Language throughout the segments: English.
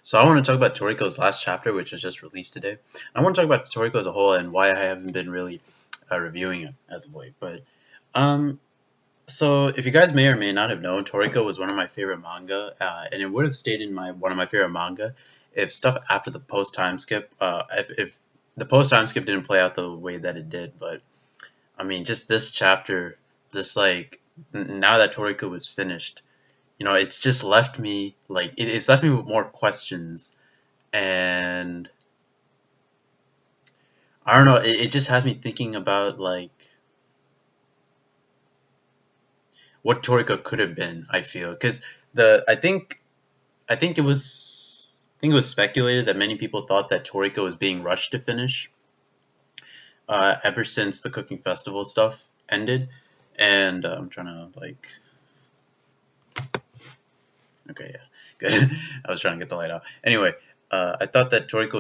So I want to talk about Toriko's last chapter, which was just released today. I want to talk about Toriko as a whole and why I haven't been really reviewing it as of late. But um, so if you guys may or may not have known, Toriko was one of my favorite manga, and it would have stayed in my one of my favorite manga if stuff after the post time skip, if the post time skip didn't play out the way that it did. But I mean, just this chapter, just like now that Toriko was finished, it's just left me like it's left me with more questions, and I don't know, it just has me thinking about like what Toriko could have been. I feel because the I think it was speculated that many people thought that Toriko was being rushed to finish ever since the cooking festival stuff ended, and I'm trying to like okay, yeah, good. I was trying to get the light out. Anyway, I thought that Toriko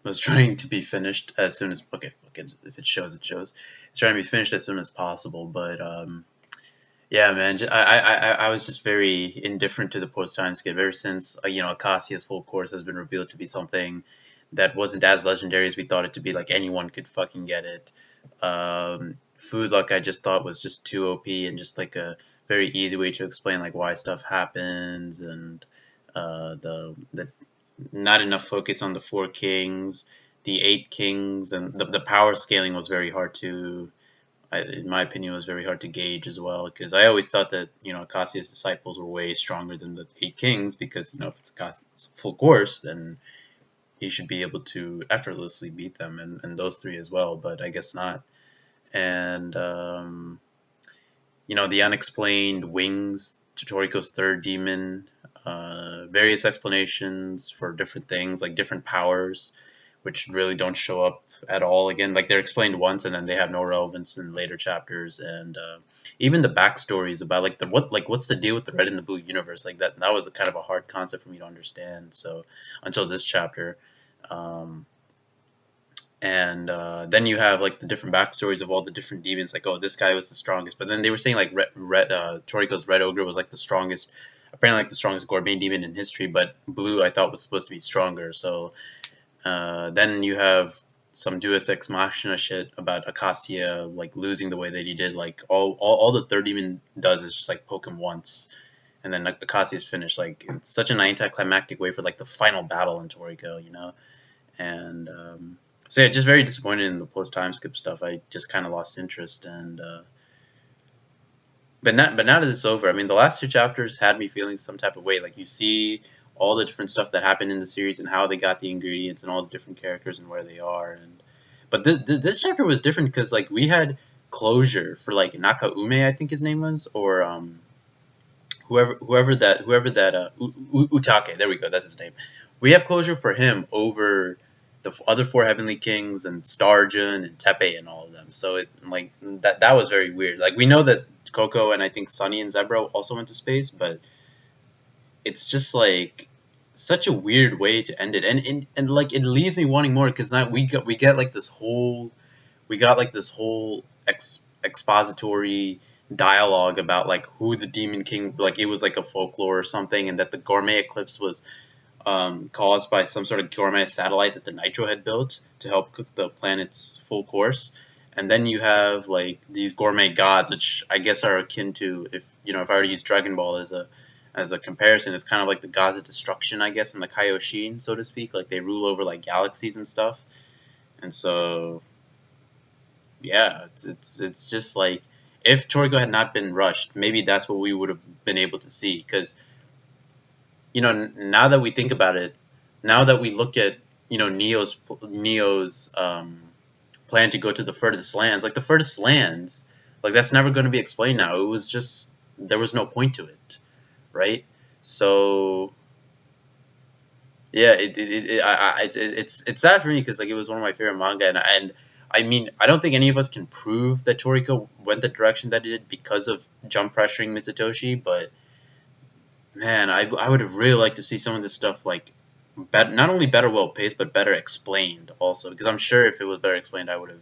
was trying to be finished as soon as okay, if it shows, it shows. It's trying to be finished as soon as possible, but yeah, man, I was just very indifferent to the post time skip ever since Acacia's full course has been revealed to be something that wasn't as legendary as we thought it to be. Like anyone could fucking get it. Food luck I just thought was just too OP and just like a very easy way to explain like why stuff happens, and the not enough focus on the four kings, the eight kings, and the power scaling was very hard to, in my opinion, was very hard to gauge as well. Because I always thought that Acacia's disciples were way stronger than the eight kings, because if it's Acacia's full course, then he should be able to effortlessly beat them, and those three as well. But I guess not. And the unexplained wings to Toriko's third demon, various explanations for different things, like different powers, which really don't show up at all again. Like they're explained once and then they have no relevance in later chapters, and even the backstories about what's the deal with the red and the blue universe, like that was a kind of a hard concept for me to understand. So until this chapter. Um, and then you have like the different backstories of all the different demons. Like, oh, this guy was the strongest, but then they were saying like Toriko's red ogre was like the strongest, apparently like the strongest gourmet demon in history. But blue I thought was supposed to be stronger. So then you have some Deus Ex Machina shit about Acacia like losing the way that he did. Like all the third demon does is just like poke him once, and then like Acacia's finished. Like it's such an anticlimactic way for like the final battle in Toriko. And so yeah, just very disappointed in the post time skip stuff. I just kind of lost interest, and but now that it's over, I mean, the last two chapters had me feeling some type of way. Like you see all the different stuff that happened in the series and how they got the ingredients and all the different characters and where they are. And but this chapter was different because like we had closure for like Nakaume, I think his name was, or whoever that Utake. There we go. That's his name. We have closure for him over the other four heavenly kings and Starjun and Tepe and all of them. So it like that was very weird. Like we know that Coco and I think Sunny and Zebra also went to space, but it's just like such a weird way to end it, and like it leaves me wanting more, because now we get like this whole expository dialogue about like who the Demon King, like it was like a folklore or something, and that the gourmet eclipse was caused by some sort of gourmet satellite that the Nitro had built to help cook the planet's full course. And then you have like these gourmet gods, which I guess are akin to, if I were to use Dragon Ball as a comparison, it's kind of like the gods of destruction, I guess, and the Kaioshin, so to speak. Like they rule over like galaxies and stuff. And so yeah, it's just like if Toriko had not been rushed, maybe that's what we would have been able to see. Because now that we think about it, now that we look at Neo's plan to go to the furthest lands, like the furthest lands, like that's never going to be explained now. It was just there was no point to it, right? So yeah, it's sad for me because like it was one of my favorite manga, and I mean I don't think any of us can prove that Toriko went the direction that it did because of jump pressuring Mitsutoshi, but man, I would have really liked to see some of this stuff like not only better well paced but better explained also, because I'm sure if it was better explained I would have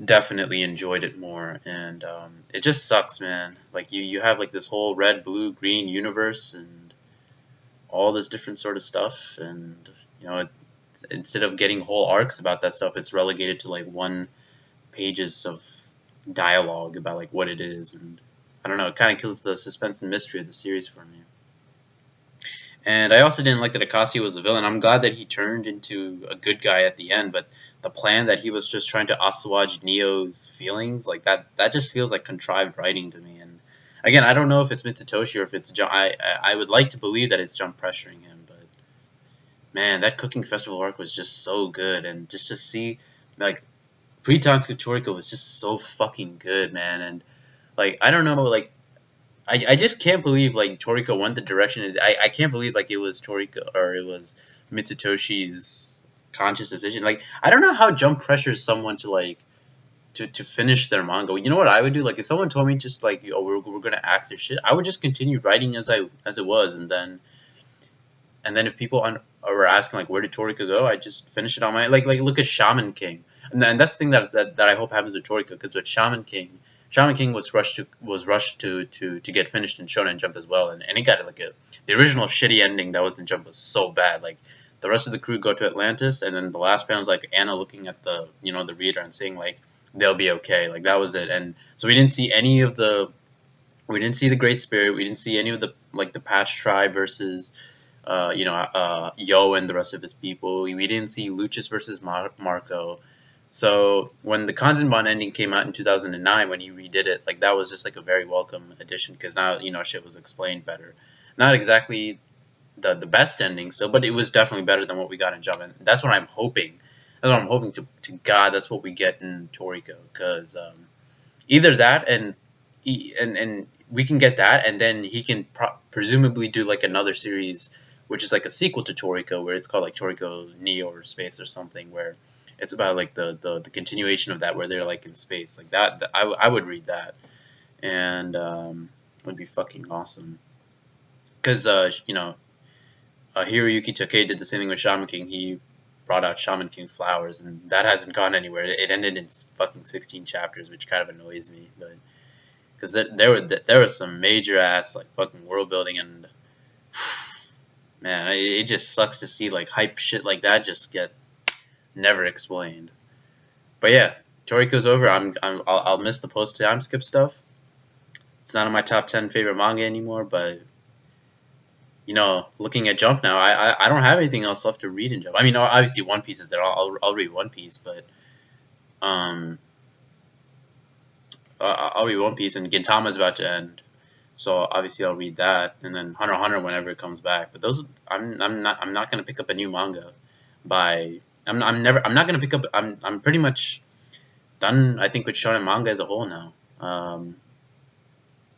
definitely enjoyed it more. And it just sucks, man. Like you have like this whole red, blue, green universe, and all this different sort of stuff, and instead of getting whole arcs about that stuff, it's relegated to like 1 pages of dialogue about like what it is, and I don't know, it kind of kills the suspense and mystery of the series for me. And I also didn't like that Akasi was a villain. I'm glad that he turned into a good guy at the end, but the plan that he was just trying to assuage Neo's feelings, like that just feels like contrived writing to me. And again, I don't know if it's Mitsutoshi or if it's I would like to believe that it's Jump pressuring him, but man, that cooking festival arc was just so good, and just to see like Pre-Tansuke Toriko was just so fucking good, man. And like I don't know, like I just can't believe like Toriko went the direction. I can't believe like it was Toriko or it was Mitsutoshi's conscious decision. Like I don't know how Jump pressures someone to like to finish their manga. You know what I would do? Like if someone told me just like we're gonna axe their shit, I would just continue writing as it was, and then if people were asking like where did Toriko go, I just finish it on my like look at Shaman King, and that's the thing that I hope happens with Toriko, because with Shaman King was rushed to get finished in Shonen Jump as well, and it got like the original shitty ending that was in Jump was so bad. Like the rest of the crew go to Atlantis, and then the last panel is like Anna looking at the the reader and saying like they'll be okay. Like that was it, and so we didn't see the Great Spirit, we didn't see any of the like the Patch Tribe versus Yo and the rest of his people. We didn't see Lucius versus Marco. So when the Kanzenban ending came out in 2009, when he redid it, like that was just like a very welcome addition, because now shit was explained better. Not exactly the best ending still, but it was definitely better than what we got in Jump, and that's what I'm hoping. That's what I'm hoping to God. That's what we get in Toriko, because either that and we can get that, and then he can presumably do like another series, which is like a sequel to Toriko, where it's called like Toriko Neo or Space or something, where it's about like the continuation of that, where they're like in space, like that. I would read that, and it would be fucking awesome. Because Hiroyuki Takei did the same thing with Shaman King. He brought out Shaman King Flowers, and that hasn't gone anywhere. It ended in fucking 16 chapters, which kind of annoys me, but because there was some major ass like fucking world building, and man, it just sucks to see like hype shit like that just get never explained. But yeah, Toriko's over. I'll miss the post time skip stuff. It's not in my top 10 favorite manga anymore, but looking at Jump now, I don't have anything else left to read in Jump. I mean, obviously One Piece is there. I'll read One Piece, but I'll read One Piece, and Gintama's about to end, so obviously I'll read that, and then Hunter x Hunter whenever it comes back. But those, I'm not gonna pick up a new manga by. I'm not gonna pick up. I'm pretty much done, I think, with shonen manga as a whole now.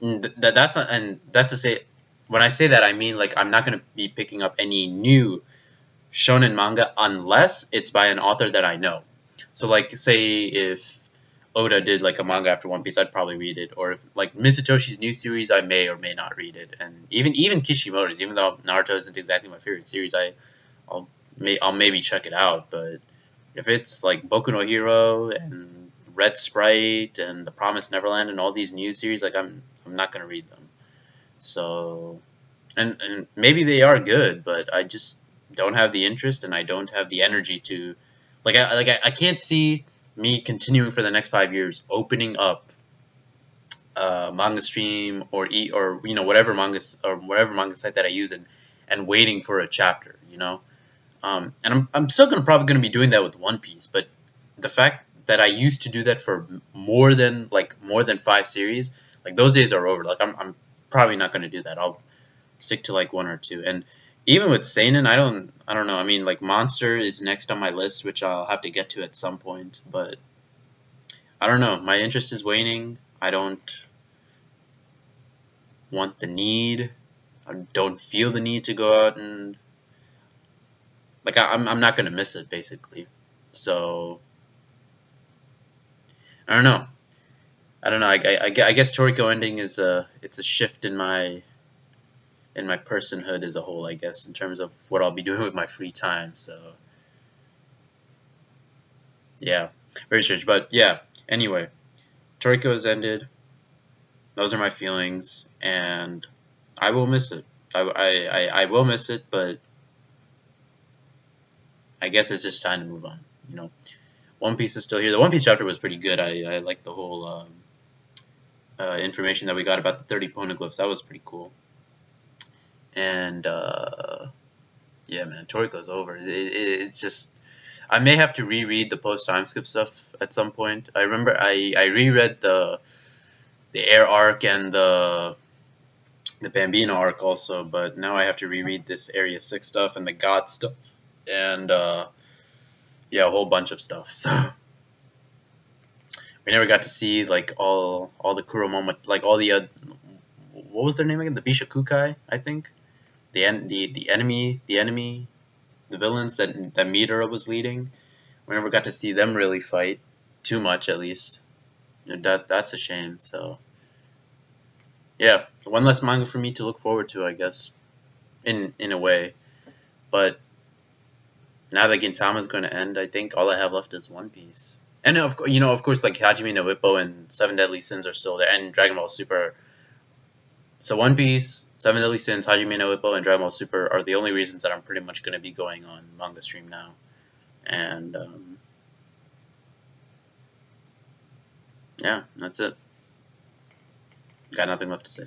That's to say, when I say that, I mean like I'm not gonna be picking up any new shonen manga unless it's by an author that I know. So like, say if Oda did like a manga after One Piece, I'd probably read it. Or if like Mitsutoshi new series, I may or may not read it. And even Kishimoto's, even though Naruto isn't exactly my favorite series, I'll maybe check it out. But if it's like Boku no Hero and Red Sprite and The Promised Neverland and all these new series, like I'm not gonna read them. So and maybe they are good, but I just don't have the interest, and I don't have the energy to I can't see me continuing for the next 5 years opening up manga stream or whatever manga site that I use, and waiting for a chapter, and I'm still probably gonna be doing that with One Piece, but the fact that I used to do that for more than 5 series, like those days are over. Like I'm probably not gonna do that. I'll stick to like 1 or 2. And even with seinen, I don't know. I mean, like Monster is next on my list, which I'll have to get to at some point, but I don't know. My interest is waning. I don't want the need. I don't feel the need to go out and like I'm not gonna miss it basically. So I don't know. I guess Toriko ending is it's a shift in my personhood as a whole, I guess, in terms of what I'll be doing with my free time. So yeah, very strange. But yeah, anyway, Toriko has ended. Those are my feelings, and I will miss it. I will miss it, but I guess it's just time to move on. You know, One Piece is still here. The One Piece chapter was pretty good. I like the whole information that we got about the 30 poneglyphs. That was pretty cool. And yeah, man, Toriko's over. It's just I may have to reread the post time skip stuff at some point. I remember I reread the air arc and the Bambino arc also, but now I have to reread this Area 6 stuff and the God stuff and yeah, a whole bunch of stuff. So we never got to see like all the Kuromomo, like all the what was their name again? The Bishakukai, I think. The enemy, the villains that Midora was leading. We never got to see them really fight too much, at least. That's a shame. So yeah, one less manga for me to look forward to, I guess, in a way. But now that Gintama's going to end, I think all I have left is One Piece. And of course, like Hajime no Ippo and Seven Deadly Sins are still there, and Dragon Ball Super. So One Piece, Seven Deadly Sins, Hajime no Ippo, and Dragon Ball Super are the only reasons that I'm pretty much going to be going on Manga Stream now. And yeah, that's it. Got nothing left to say.